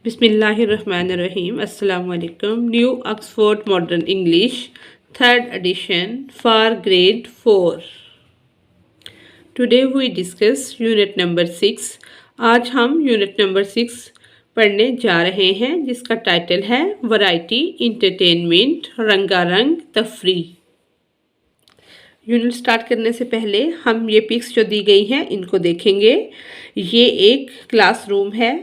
Bismillahirrahmanirrahim. Assalamu alaikum. New Oxford Modern English, 3rd edition for grade 4. Today we discuss unit number 6. आज हम unit number 6 पढ़ने जा रहे हैं जिसका टाइटल है वैरायटी इंटरटेनमेंट रंगारंग तफरी। यूनिट स्टार्ट करने से पहले हम ये पिक्स जो दी गई हैं इनको देखेंगे। ये एक क्लासरूम है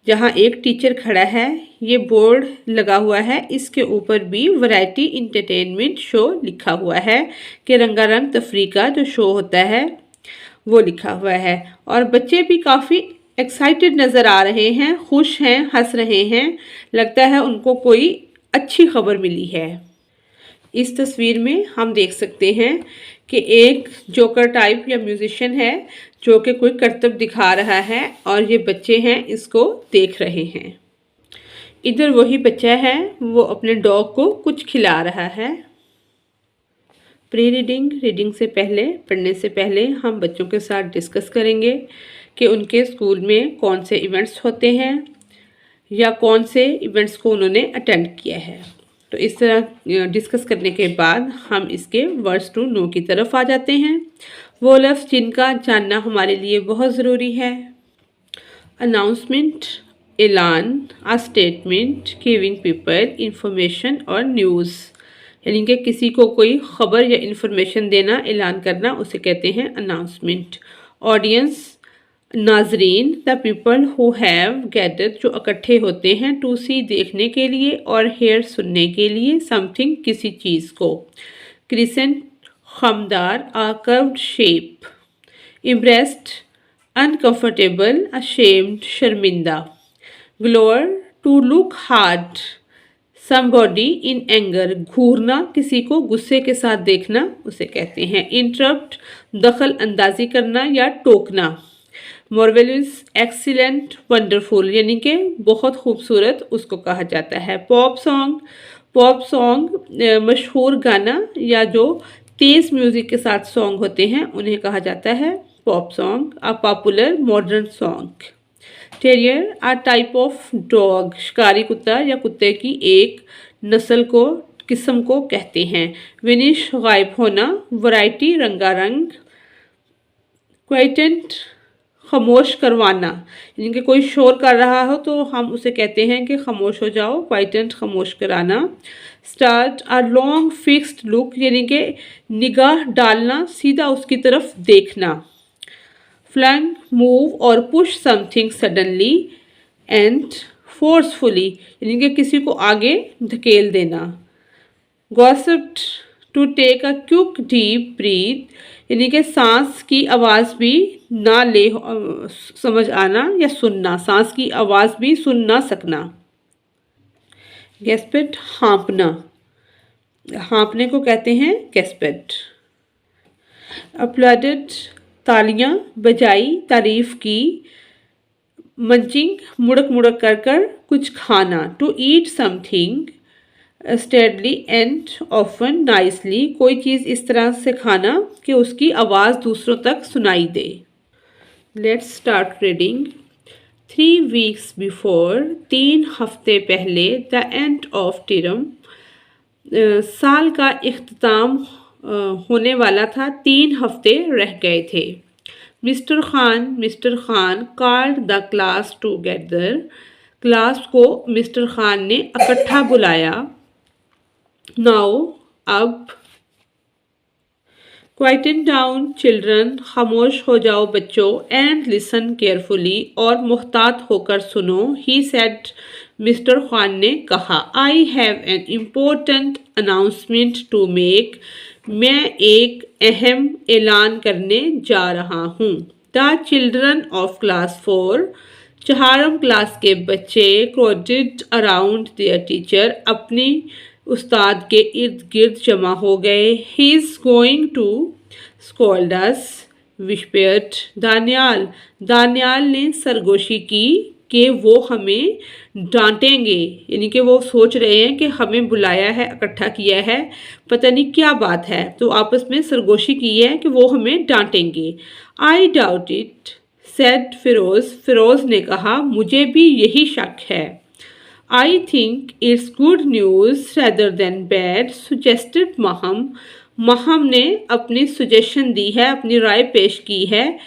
जहाँ एक टीचर खड़ा है। ये बोर्ड लगा हुआ है, इसके ऊपर भी वैरायटी इंटरटेनमेंट शो लिखा हुआ है कि रंगारंग तफरी का जो शो होता है वो लिखा हुआ है। और बच्चे भी काफ़ी एक्साइटेड नज़र आ रहे हैं, खुश हैं, हंस रहे हैं। लगता है उनको कोई अच्छी खबर मिली है। इस तस्वीर में हम देख सकते हैं कि एक जोकर टाइप या म्यूजिशियन है जो कि कोई करतब दिखा रहा है और ये बच्चे हैं इसको देख रहे हैं। इधर वही बच्चा है, वो अपने डॉग को कुछ खिला रहा है। प्री रीडिंग से पहले, पढ़ने से पहले हम बच्चों के साथ डिस्कस करेंगे कि उनके स्कूल में कौन से इवेंट्स होते हैं या कौन से इवेंट्स को उन्होंने अटेंड किया है। तो इस तरह डिस्कस करने के बाद हम इसके वर्ड्स टू नो की तरफ आ जाते हैं। वो लफ्ज़ जिनका जानना हमारे लिए बहुत ज़रूरी है। अनाउंसमेंट, ऐलान, a statement, giving people information और न्यूज़, यानी कि किसी को कोई ख़बर या इंफॉर्मेशन देना, ऐलान करना, उसे कहते हैं अनाउंसमेंट। ऑडियंस, नाजरीन, the people who have gathered, जो इकट्ठे होते हैं, टू सी, देखने के लिए, और हेयर, सुनने के लिए, समथिंग, किसी चीज़ को। क्रिसेंट, खमदार, a curved shape. Impressed, uncomfortable, ashamed, शर्मिंदा। Glower, to look hard. Somebody in anger, घूरना, किसी को गुस्से के साथ देखना, उसे कहते हैं। इंटरप्ट, दखल अंदाजी करना या टोकना। मार्वेलस, एक्सीलेंट, वंडरफुल, यानी कि बहुत खूबसूरत, उसको कहा जाता है। पॉप सॉन्ग मशहूर गाना या जो तेज़ म्यूज़िक के साथ सॉन्ग होते हैं उन्हें कहा जाता है pop song. A popular modern song. Terrier, a type of dog, शिकारी कुत्ता या कुत्ते की एक नस्ल को, किस्म को कहते हैं। विनिश, गायब होना। वैरायटी, रंगारंग। क्वाइटेंट, खामोश करवाना, यानी कि कोई शोर कर रहा हो तो हम उसे कहते हैं कि खामोश हो जाओ, क्वाइटेंट, खामोश कराना। Start, a long fixed look, यानी कि निगाह डालना, सीधा उसकी तरफ देखना। फ्लैंक, मूव और push something suddenly and forcefully, यानी कि किसी को आगे धकेल देना। Gasped, to take a quick deep breath, यानी कि सांस की आवाज़ भी ना ले समझ आना या सुनना, सांस की आवाज़ भी सुन ना सकना। गैस्पेट, हाँपना, हाँपने को कहते हैं गैस्पेट। अपलॉडेड, तालियां बजाई, तारीफ की। मंचिंग, मुड़क मुड़क कर कुछ खाना। To eat something steadily and often nicely, कोई चीज़ इस तरह से खाना कि उसकी आवाज़ दूसरों तक सुनाई दे। Let's start reading. 3 weeks before, 3 हफ्ते पहले। द एंड ऑफ टर्म, साल का इख्तिताम होने वाला था, 3 हफ्ते रह गए थे। Mister Khan called the class together, class को मिस्टर खान ने इकट्ठा बुलाया। नाउ, अब। क्वाइटन डाउन चिल्ड्रन, खामोश हो जाओ बच्चों। एंड लिसन केयरफुली, और मुहतात होकर सुनो। ही सेड, मिस्टर खान ने कहा। I have an important announcement to make, मैं एक अहम ऐलान करने जा रहा हूँ। द चिल्ड्रन ऑफ क्लास 4, 4वीं क्लास के बच्चे, क्राउडेड अराउंड देयर टीचर, अपनी उस्ताद के इर्द गिर्द जमा हो गए। He is going to scold us, whispered Daniyal ने सरगोशी की कि वो हमें डांटेंगे, यानी कि वो सोच रहे हैं कि हमें बुलाया है, इकट्ठा किया है, पता नहीं क्या बात है, तो आपस में सरगोशी की है कि वो हमें डांटेंगे। I doubt it, said Firoz ने कहा, मुझे भी यही शक है। I think it's good news rather than bad suggested Maham. Maham ने अपनी सजेशन दी है, अपनी राय पेश की है।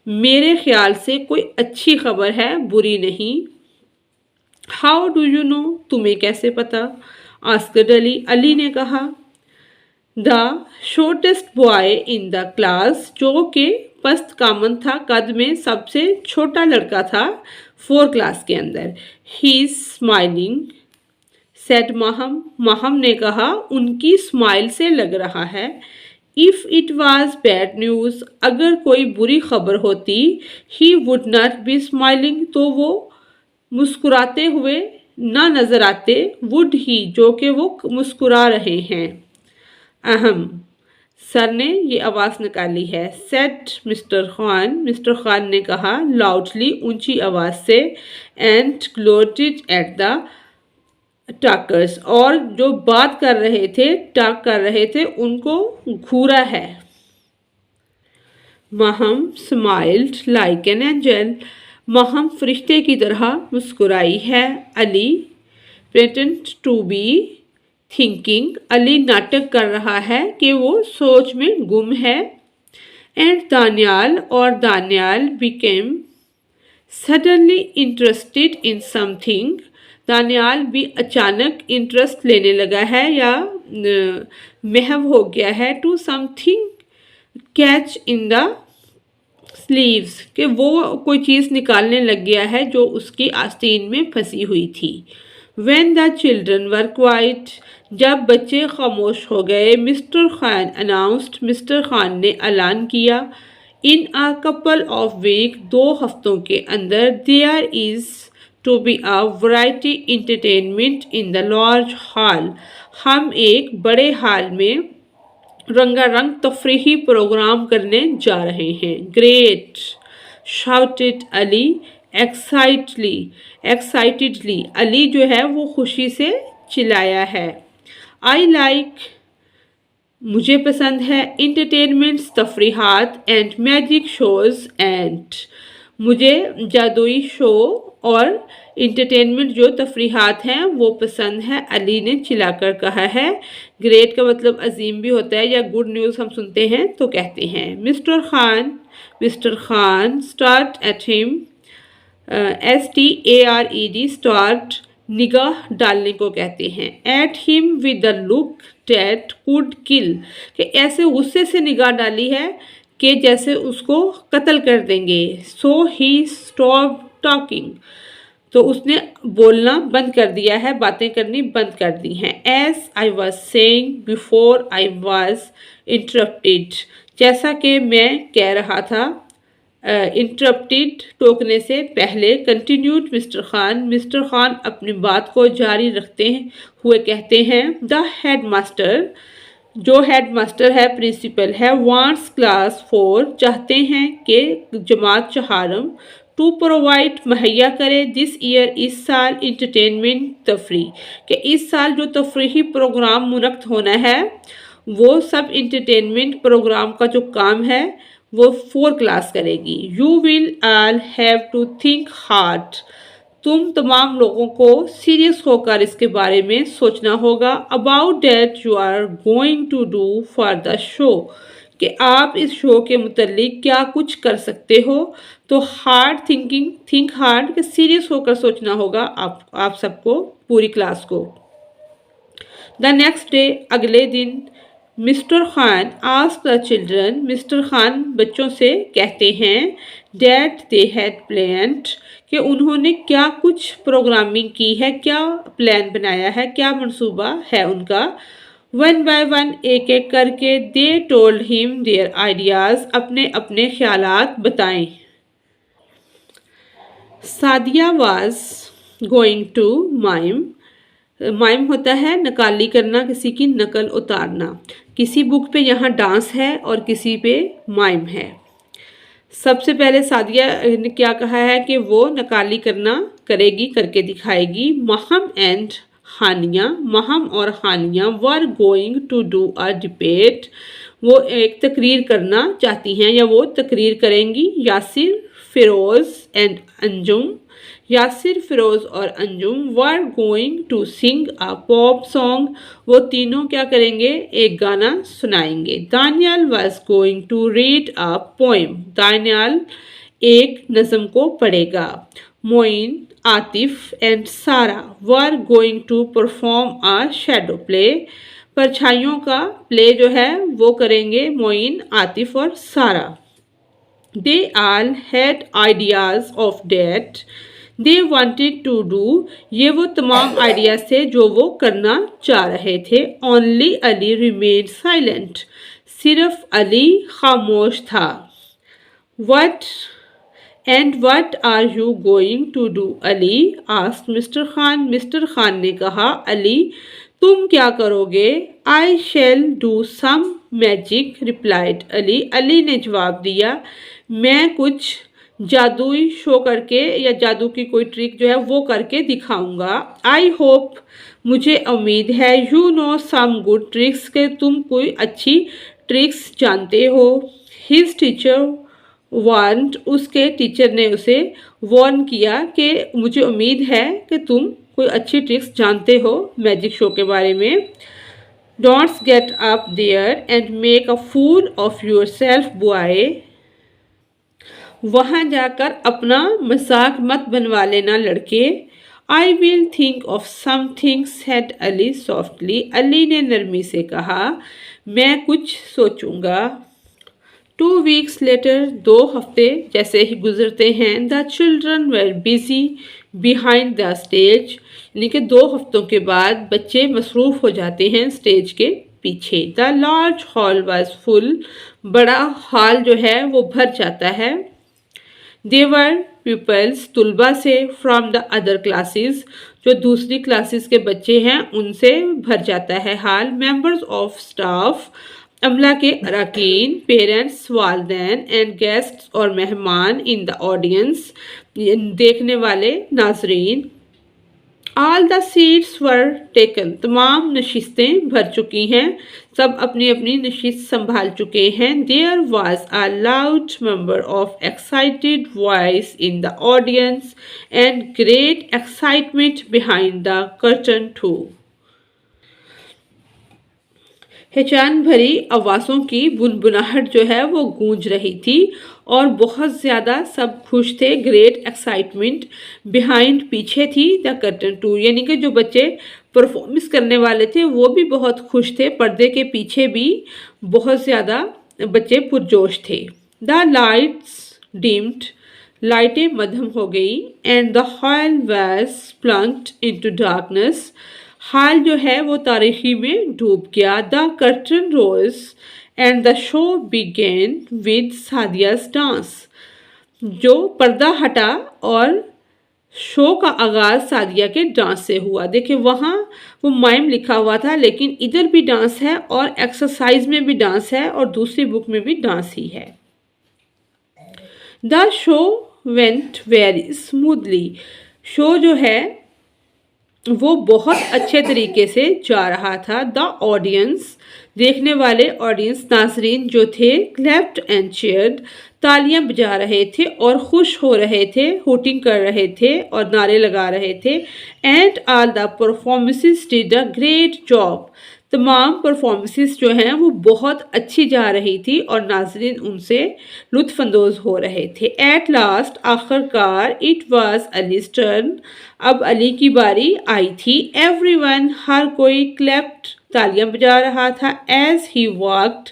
मेरे ख्याल से कोई अच्छी खबर है, बुरी नहीं। How do you know? तुम्हें कैसे पता? आस्क्ड अली। अली ने कहा। The shortest boy in the class, जो कि पस्त कामन था, कद में सबसे छोटा लड़का था 4 क्लास के अंदर। He is smiling said Maham. Maham ने कहा, उनकी स्माइल से लग रहा है। If it was bad news, अगर कोई बुरी खबर होती, he would not be smiling, तो वो मुस्कुराते हुए ना नजर आते। वुड ही, जो कि वो मुस्कुरा रहे हैं। अहम, सर ने ये आवाज़ निकाली है। Set mister Khan. Mister Khan ने कहा लाउडली, ऊंची आवाज़ से। And gloated at the talkers, और जो बात कर रहे थे, टॉक कर रहे थे, उनको घूरा है। Maham smiled like an angel. Maham फरिश्ते की तरह मुस्कुराई है। Ali pretend to be thinking. Ali नाटक कर रहा है कि वो सोच में गुम है। एंड दानियाल, और Daniyal became suddenly interested in something. Daniyal भी अचानक इंटरेस्ट लेने लगा है या महव हो गया है। To something catch in the sleeves, कि वो कोई चीज़ निकालने लग गया है जो उसकी आस्तीन में फंसी हुई थी। When the children were quiet, जब बच्चे खामोश हो गए, mister Khan announced, mister Khan ने ऐलान किया। In a couple of week, 2 हफ्तों के अंदर, there is to be a variety entertainment in the large hall, हम एक बड़े हॉल में रंगारंग तफरीही प्रोग्राम करने जा रहे हैं। Great shouted Ali excitedly. Ali जो है वो खुशी से चिल्लाया है। आई लाइक, मुझे पसंद है। इंटरटेनमेंट्स, तफरीहात। एंड मैजिक शोज़, एंड मुझे जादुई शो और इंटरटेनमेंट जो तफरीहात हैं वो पसंद है। अली ने चिल्लाकर कहा है। ग्रेट का मतलब अजीम भी होता है, या गुड न्यूज़ हम सुनते हैं तो कहते हैं। Mister Khan stared at him, STARED, stared निगाह डालने को कहते हैं। At him with the look that could kill, कि ऐसे गुस्से से निगाह डाली है कि जैसे उसको कत्ल कर देंगे। सो ही स्टॉप टॉकिंग, तो उसने बोलना बंद कर दिया है, बातें करनी बंद कर दी हैं। As I was saying before I was interrupted, जैसा कि मैं कह रहा था इंटरप्टेड, टोकने से पहले। कंटिन्यूड मिस्टर खान अपनी बात को जारी रखते हुए कहते हैं। द हेड मास्टर, जो हेड मास्टर है, प्रिंसिपल है, वांट्स क्लास 4, चाहते हैं कि जमात चहारम, टू प्रोवाइड, मुहैया करे, दिस ईयर, इस साल, इंटरटेनमेंट, तफरी, कि इस साल जो तफरीही प्रोग्राम मुनक्किद होना है वो सब इंटरटेनमेंट प्रोग्राम का जो काम है वो 4 क्लास करेगी। You will all have to think hard, तुम तमाम लोगों को सीरियस होकर इसके बारे में सोचना होगा। About that you are going to do for the show, कि आप इस शो के मुतल्लिक क्या कुछ कर सकते हो। तो हार्ड थिंक हार्ड, कि सीरियस होकर सोचना होगा आप सबको, पूरी क्लास को। द नेक्स्ट डे, अगले दिन, mister Khan ask the children, mister Khan बच्चों से कहते हैं। डैट दे हैड प्लान्ड, कि उन्होंने क्या कुछ प्रोग्रामिंग की है, क्या प्लान बनाया है, क्या मंसूबा है उनका। वन बाय वन, एक एक करके, they told him their ideas, अपने अपने ख्यालात बताएं। Sadia was going to mime, mime होता है नकाली करना, किसी की नकल उतारना। किसी बुक पे यहाँ डांस है और किसी पे माइम है। सबसे पहले सादिया ने क्या कहा है कि वो नकाली करना करेगी, करके दिखाएगी। महम एंड हानिया, महम और Hania were going to do a debate, वो एक तकरीर करना चाहती हैं या वो तकरीर करेंगी। यासिर, फिरोज़ एंड अंजुम, यासिर, फिरोज और Anjum were going to sing a pop song, वो तीनों क्या करेंगे, एक गाना सुनाएंगे। Daniyal was going to read a poem, Daniyal एक नज़म को पढ़ेगा। Moin, Atif and Sara were going to perform a shadow play, परछाइयों का प्ले जो है वो करेंगे मोइन, आतिफ और सारा। दे all had ideas of that they wanted to do, ये वो तमाम आइडियाज थे जो वो करना चाह रहे थे। ओनली अली remained silent, सिर्फ अली खामोश था। What and what are you going to do, Ali asked Mr. Khan, Mr. Khan ने कहा, अली तुम क्या करोगे? I shall do some magic, replied Ali, Ali ने जवाब दिया, मैं कुछ जादुई शो करके या जादू की कोई ट्रिक जो है वो करके दिखाऊंगा। आई होप, मुझे उम्मीद है, you know some good tricks, के तुम कोई अच्छी ट्रिक्स जानते हो। हिज टीचर वार्न्ड, उसके टीचर ने उसे वार्न किया कि मुझे उम्मीद है कि तुम कोई अच्छी ट्रिक्स जानते हो मैजिक शो के बारे में। Don't get up there and make a fool of yourself boy, वहां जाकर अपना मजाक मत बनवा लेना लड़के। I will think of something, said Ali softly, Ali ने नरमी से कहा, मैं कुछ सोचूंगा। 2 weeks लेटर, 2 हफ्ते जैसे ही गुजरते हैं, the children were busy behind the stage, यानी कि 2 हफ्तों के बाद बच्चे मसरूफ हो जाते हैं स्टेज के पीछे। The large hall was full, बड़ा हॉल जो है वो भर जाता है। देवर पीपल्स, तुलबा से, फ्रॉम द अदर क्लासेस, जो दूसरी क्लासेस के बच्चे हैं उनसे भर जाता है हाल। मेंबर्स ऑफ स्टाफ, अमला के अरकान, पेरेंट्स, वालदैन एंड गेस्ट्स और मेहमान, इन द ऑडियंस, देखने वाले नाजरीन। All the seats were taken, तमाम नशिस्तें भर चुकी हैं, सब अपनी अपनी नशिस्त संभाल चुके हैं। There was a loud member of excited voice in the audience and great excitement behind the curtain too, हिचान भरी आवाज़ों की बुनबुनाहट जो है वो गूंज रही थी और बहुत ज़्यादा सब खुश थे। ग्रेट एक्साइटमेंट बिहाइंड, पीछे थी, द कर्टन टू, यानी कि जो बच्चे परफॉर्मेंस करने वाले थे वो भी बहुत खुश थे, पर्दे के पीछे भी बहुत ज़्यादा बच्चे पुरजोश थे। द लाइट्स डिम्ड, लाइटें मध्यम हो गई। And the hall was plunged into darkness, हाल जो है वो तारीखी में डूब गया। The curtain rose and the show began with Sadia's dance, जो पर्दा हटा और शो का आगाज सादिया के डांस से हुआ। देखिए वहाँ वो माइम लिखा हुआ था लेकिन इधर भी डांस है और एक्सरसाइज में भी डांस है और दूसरी बुक में भी डांस ही है। The show went very smoothly, show जो है वो बहुत अच्छे तरीके से जा रहा था। द ऑडियंस, देखने वाले ऑडियंस, नाजरीन जो थे, क्लैप्ड एंड चीयर्ड, तालियां बजा रहे थे और खुश हो रहे थे, हुटिंग कर रहे थे और नारे लगा रहे थे। And all the performances did a great job, तमाम परफॉर्मेंसेस जो हैं वो बहुत अच्छी जा रही थी और नाजरीन उनसे लुत्फानंदोज हो रहे थे। एट लास्ट, आखिरकार, इट वाज अलीज टर्न, अब अली की बारी आई थी। एवरीवन, हर कोई, क्लैप्ड, तालियां बजा रहा था। As he walked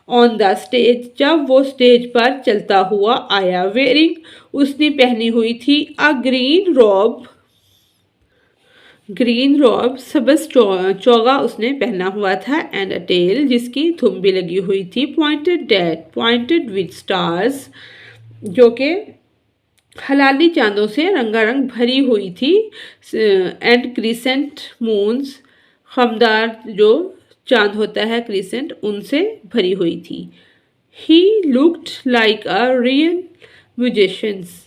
on the stage, जब वो स्टेज पर चलता हुआ आया। वेयरिंग, उसने पहनी हुई थी अ ग्रीन रॉब, ग्रीन रॉब, सबस चौगा उसने पहना हुआ था। एंड अ टेल, जिसकी धुम भी लगी हुई थी। Pointed hat, painted with stars, जो कि हलाली चांदों से रंगारंग भरी हुई थी। एंड क्रिसेंट मून्स, खमदार जो चांद होता है क्रिसेंट, उनसे भरी हुई थी। He looked like a real musicians,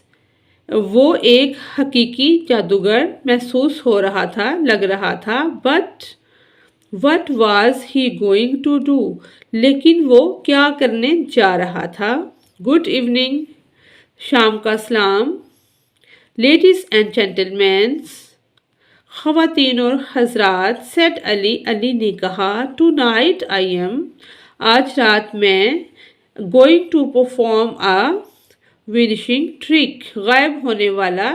वो एक हकीकी जादूगर महसूस हो रहा था, लग रहा था। But what was he going to do, लेकिन वो क्या करने जा रहा था। गुड इवनिंग, शाम का सलाम। लेडीज एंड जेंटलमैन, ख़वातीन और हजरात, सेड अली, अली ने कहा, टू नाइट आई एम, आज रात मैं, going to perform a vanishing trick, गायब होने वाला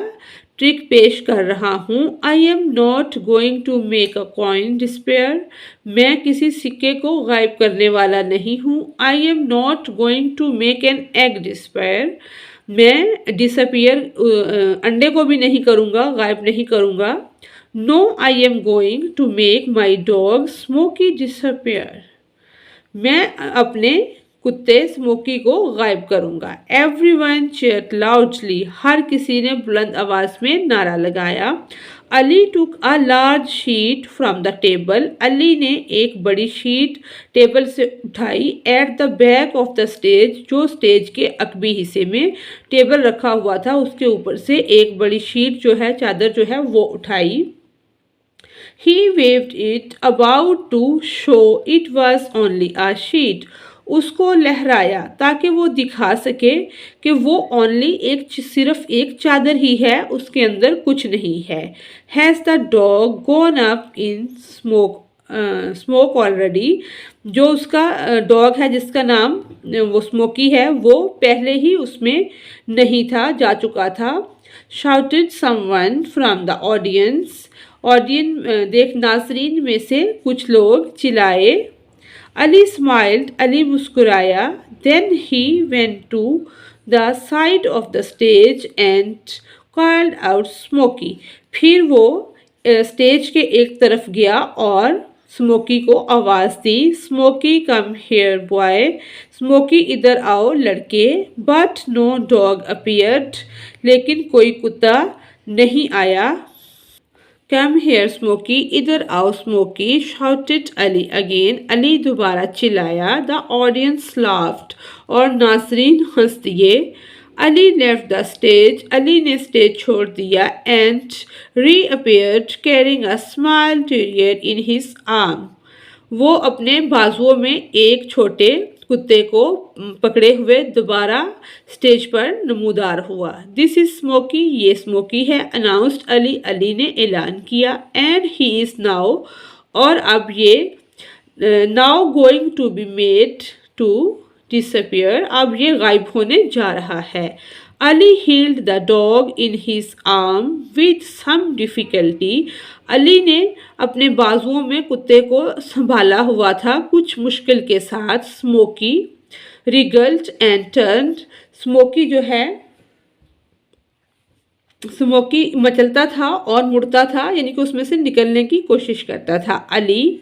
ट्रिक पेश कर रहा हूँ। I am not going to make a coin disappear, मैं किसी सिक्के को गायब करने वाला नहीं हूँ। I am not going to make an egg disappear, मैं डिसअपियर अंडे को भी नहीं करूँगा, गायब नहीं करूँगा। No I am going to make my dog Smokey disappear, मैं अपने कुत्ते स्मोकी को गायब करूंगा। एवरीवन चीयर्ड लाउडली, हर किसी ने बुलंद आवाज में नारा लगाया। Ali took a large sheet from the table, Ali ने एक बड़ी शीट टेबल से उठाई। At the back of the stage, जो स्टेज के अकबी हिस्से में टेबल रखा हुआ था उसके ऊपर से एक बड़ी शीट जो है, चादर जो है वो उठाई। He waved it about to show it was only a sheet. उसको लहराया ताकि वो दिखा सके कि वो ओनली सिर्फ एक चादर ही है, उसके अंदर कुछ नहीं है। Has the dog gone up in smoke already, जो उसका डॉग है जिसका नाम वो स्मोकी है, वो पहले ही उसमें नहीं था, जा चुका था। Shouted someone from the audience, audience देख नाजरीन में से कुछ लोग चिल्लाए। अली स्माइल्ड, अली मुस्कुराया। Then he went to the side of the stage and called out Smokey, फिर वो स्टेज के एक तरफ गया और स्मोकी को आवाज़ दी। Smokey come here boy, Smokey इधर आओ लड़के। बट नो डॉग अपीयर्ड, लेकिन कोई कुत्ता नहीं आया। कम हेयर स्मोकी, इधर आओ Smokey, shouted Ali again, Ali दोबारा चिल्लाया। द ऑडियंस लाफ्ड, और नाजरीन हंस दिए। Ali left the stage, Ali ने स्टेज छोड़ दिया। And reappeared carrying a small terrier in his arm, वो अपने बाजुओं में एक छोटे कुत्ते को पकड़े हुए दोबारा स्टेज पर नमूदार हुआ। दिस इज स्मोकी, ये स्मोकी है। अनाउंस्ड अली, अली ने ऐलान किया। एंड ही इज नाउ, और अब ये now going to be made to disappear, अब ये गायब होने जा रहा है। Ali held the dog in his arm with some difficulty, Ali ने अपने बाजुओं में कुत्ते को संभाला हुआ था कुछ मुश्किल के साथ। स्मोकी रिगल्ड एंड टर्न्ड, स्मोकी जो है, स्मोकी मचलता था और मुड़ता था, यानी कि उसमें से निकलने की कोशिश करता था। Ali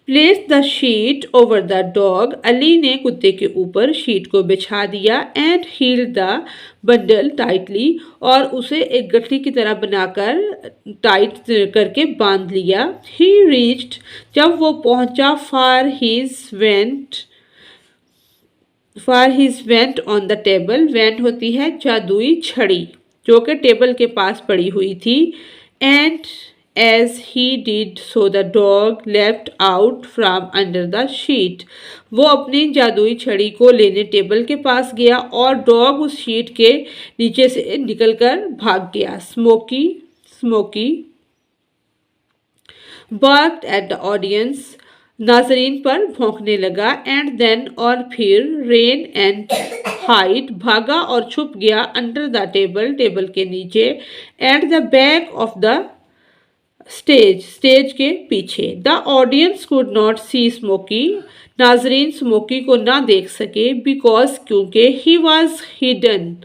place the sheet over the dog, Ali ने कुत्ते के ऊपर शीट को बिछा दिया। And held the bundle tightly, और उसे एक गठरी की तरह बनाकर टाइट करके बांध लिया। ही रीच्ड, जब वो पहुंचा, for his vent on the table, vent होती है जादुई छड़ी, जो कि टेबल के पास पड़ी हुई थी। And as he did so the dog left out from under the sheet, वो अपनी जादुई छड़ी को लेने टेबल के पास गया और डॉग उस शीट के नीचे से निकलकर भाग गया। Smoky barked at the audience, नाजरीन पर भौंकने लगा। एंड देन, और फिर, रेन एंड हाइड, भागा और छुप गया। अंडर द टेबल, टेबल के नीचे। At the back of the stage के पीछे। The audience could not see Smokey, नाजरीन स्मोकी को ना देख सके। बिकॉज, क्योंकि he hidden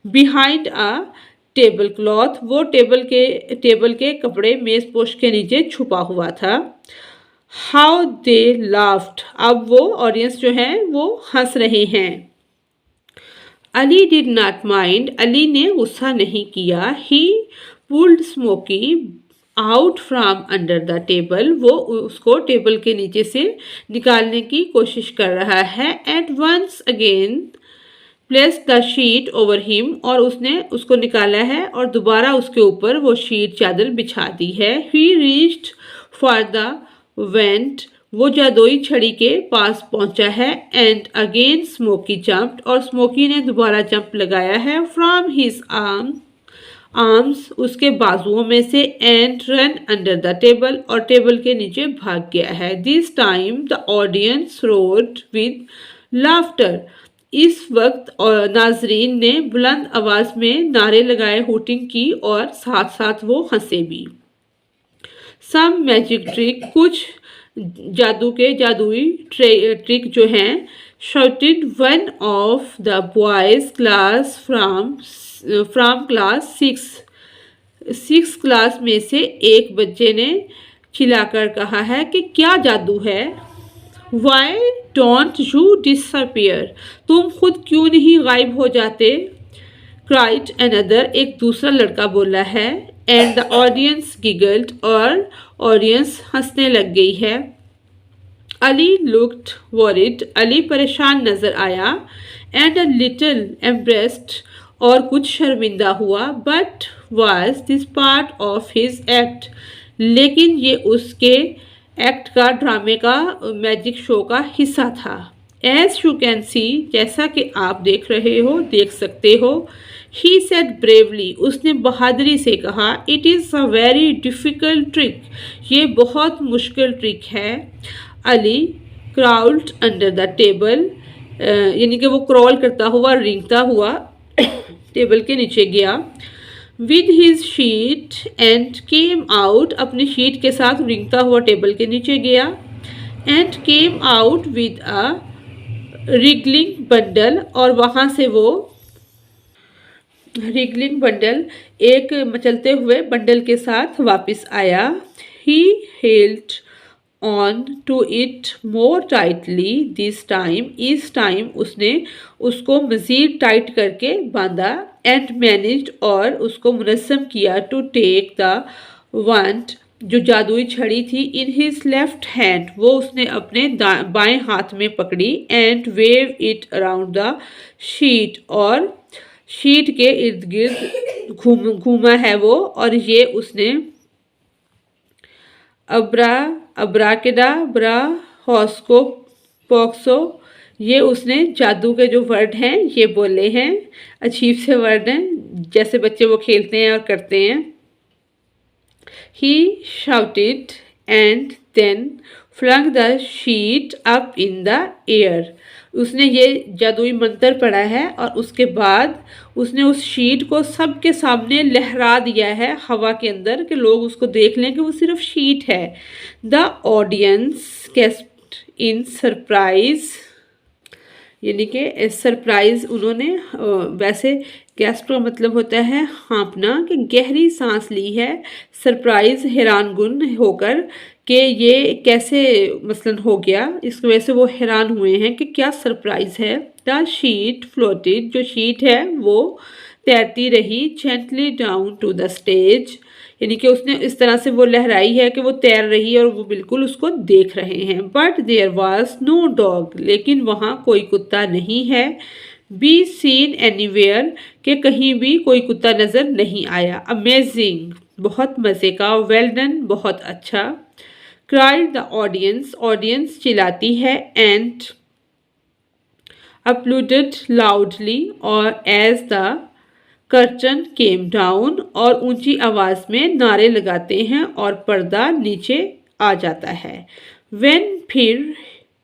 behind a table cloth, वो टेबल के कपड़े मेजपोश के नीचे छुपा हुआ था। हाउ दे लाफ्ड, अब वो ऑडियंस जो है वो हंस रहे हैं। Ali did not mind, Ali ने गुस्सा नहीं किया। ही pulled smoky out from under the table, वो उसको टेबल के नीचे से निकालने की कोशिश कर रहा है। At once again place the sheet over him, और उसने उसको निकाला है और दोबारा उसके ऊपर वो शीट चादर बिछा दी है। ही रीच्ड फॉर द वेंट, वो जादुई छड़ी के पास पहुंचा है। एंड अगेन स्मोकी जंप्ड, और स्मोकी ने दोबारा जंप लगाया है। फ्रॉम हिज आर्म, आर्म्स उसके बाजुओं में से and run under the table और टेबल के नीचे भाग गया है। This time the audience road with laughter. इस वक्त नाजरीन ने बुलंद आवाज में नारे लगाए, हुटिंग की और साथ साथ वो हंसे भी। सम मैजिक ट्रिक, कुछ जादू के जादुई ट्रिक जो हैं, shouted one of the boys class from class 6 class में से एक बच्चे ने चिल्लाकर कहा है कि क्या जादू है। Why don't you disappear? तुम खुद क्यों नहीं गायब हो जाते? Cried another, एक दूसरा लड़का बोला है। And the audience giggled, और ऑडियंस हंसने लग गई है। अली looked worried, अली परेशान नजर आया। And a little embarrassed, और कुछ शर्मिंदा हुआ। But was this part of his act? लेकिन ये उसके एक्ट का, ड्रामे का, मैजिक शो का हिस्सा था। As you can see, जैसा कि आप देख सकते हो। He said bravely, उसने बहादुरी से कहा। It is a very difficult trick, ये बहुत मुश्किल ट्रिक है। Ali crawled under the table, यानी कि वो क्रॉल करता हुआ, रेंगता हुआ टेबल के नीचे गया। With his sheet and came out, अपनी शीट के साथ रेंगता हुआ टेबल के नीचे गया। And came out with a wriggling bundle, और वहाँ से वो wriggling bundle, एक मचलते हुए बंडल के साथ वापस आया। He held on to it more tightly this time, इस टाइम उसने उसको मज़ीद टाइट करके बांधा। And managed, और उसको मुनज़्ज़म किया। To take the wand, जो जादुई छड़ी थी, in his left hand, वो उसने अपने बाएं हाथ में पकड़ी। And wave it around the sheet, और शीट के इर्द गिर्द घूमा है वो। और ये उसने अब्राकेडाब्रा हॉस्को पॉक्सो, ये उसने जादू के जो वर्ड हैं ये बोले हैं। अजीब से वर्ड हैं, जैसे बच्चे वो खेलते हैं और करते हैं। He shouted and then flung the sheet up in the air. उसने ये जादुई मंत्र पढ़ा है और उसके बाद उसने उस शीट को सबके सामने लहरा दिया है हवा के अंदर, कि लोग उसको देख लें कि वो सिर्फ शीट है। The audience gasped in surprise, यानी कि सरप्राइज उन्होंने, वैसे गैस्प का मतलब होता है हाँपना, कि गहरी सांस ली है। सरप्राइज हैरानगुन होकर कि ये कैसे मसलन हो गया, इसकी वजह से वो हैरान हुए हैं कि क्या सरप्राइज है। द शीट फ्लोटेड, जो शीट है वो तैरती रही। Gently down to the stage, यानी कि उसने इस तरह से वो लहराई है कि वो तैर रही है और वो बिल्कुल उसको देख रहे हैं। But there was no dog, लेकिन वहाँ कोई कुत्ता नहीं है। बी सीन एनीवेयर, के कहीं भी कोई कुत्ता नज़र नहीं आया। अमेजिंग, बहुत मज़े का। वेल डन, बहुत अच्छा। क्राइड द ऑडियंस, ऑडियंस चिल्लाती है। एंड अपलूडेड लाउडली, और as the curtain came down, और ऊंची आवाज में नारे लगाते हैं और पर्दा नीचे आ जाता है। व्हेन, फिर,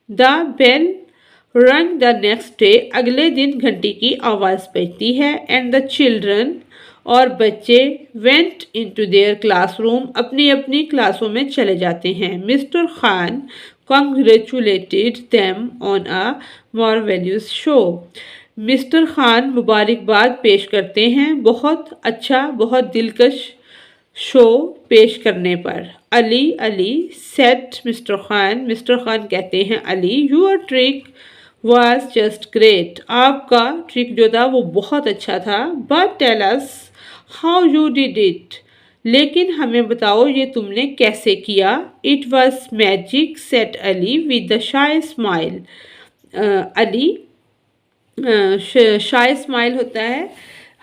द बेल रंग द नेक्स्ट डे, अगले दिन घंटी की आवाज़ बजती है। एंड द चिल्ड्रन, और बच्चे, वेंट इनटू देयर क्लासरूम, अपनी अपनी क्लासों में चले जाते हैं। Mister Khan congratulated them on a marvellous show, mister Khan मुबारकबाद पेश करते हैं बहुत अच्छा, बहुत दिलकश शो पेश करने पर। Ali, Ali said mister Khan, mister Khan कहते हैं Ali, your trick was just great, आपका ट्रिक जो था वो बहुत अच्छा था। But tell us how you did it, लेकिन हमें बताओ ये तुमने कैसे किया। It was magic said Ali with the shy smile, Ali shy smile होता है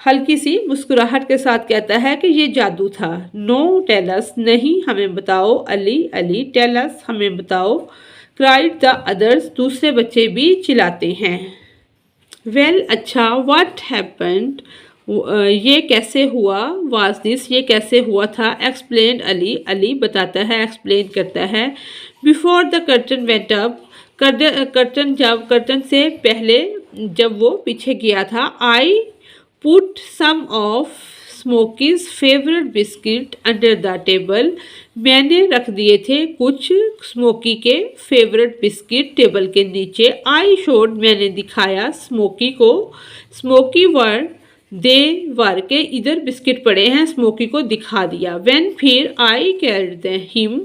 हल्की सी मुस्कुराहट के साथ कहता है कि ये जादू था। नो टेलस, नहीं हमें बताओ। अली, अली टेलस, हमें बताओ। क्राइड द अदर्स, दूसरे बच्चे भी चिल्लाते हैं। वेल, अच्छा, व्हाट हैपेंड, ये कैसे हुआ, वाज दिस, ये कैसे हुआ था, एक्सप्लेन अली, अली बताता है, एक्सप्लेन करता है। Before the curtain went up, curtain से पहले जब वो पीछे गया था, I put some of Smokey's favourite biscuit under the table, मैंने रख दिए थे कुछ स्मोकी के फेवरेट बिस्किट टेबल के नीचे। आई शोड, मैंने दिखाया स्मोकी को, स्मोकी वर दे वर के इधर बिस्किट पड़े हैं, स्मोकी को दिखा दिया। व्हेन, फिर I carried him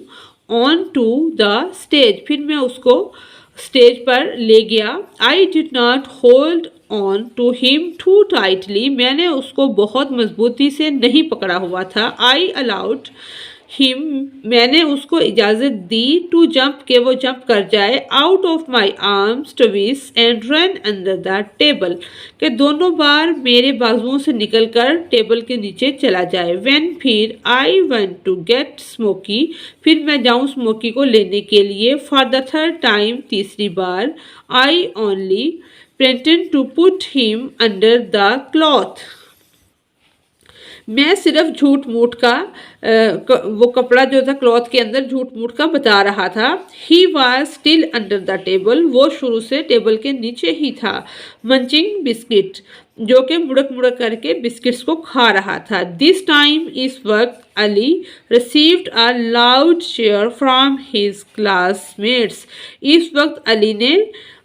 on to the stage, फिर मैं उसको स्टेज पर ले गया। I did not hold on to him too tightly, मैंने उसको बहुत मजबूती से नहीं पकड़ा हुआ था। आई अलाउड हिम, मैंने उसको इजाज़त दी टू जंप, के वो जंप कर जाए, out of my arms twice and run under the table, के दोनों बार मेरे बाजुओं से निकलकर टेबल के नीचे चला जाए। व्हेन, फिर I went to get smoky, फिर मैं जाऊं स्मोकी को लेने के लिए। फॉर द थर्ड टाइम, तीसरी बार। I only pretend to put him under the cloth, मैं सिर्फ झूठ मूठ का वो कपड़ा जो था क्लॉथ के अंदर झूठ मूठ का बता रहा था। He was still under the table, वो शुरू से टेबल के नीचे ही था। मंचिंग बिस्किट, जो कि मुड़क मुड़क करके बिस्किट्स को खा रहा था। दिस टाइम, इस वक्त, Ali received a loud cheer from his classmates, इस वक्त अली ने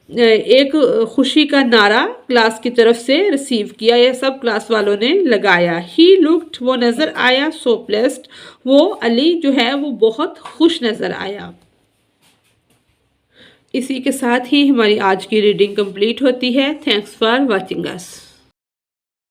एक खुशी का नारा क्लास की तरफ से रिसीव किया, यह सब क्लास वालों ने लगाया। ही लुक्ड, वो नज़र आया, सो प्लेस्ड, वो अली जो है वो बहुत खुश नज़र आया। इसी के साथ ही हमारी आज की रीडिंग कंप्लीट होती है। Thanks for watching us.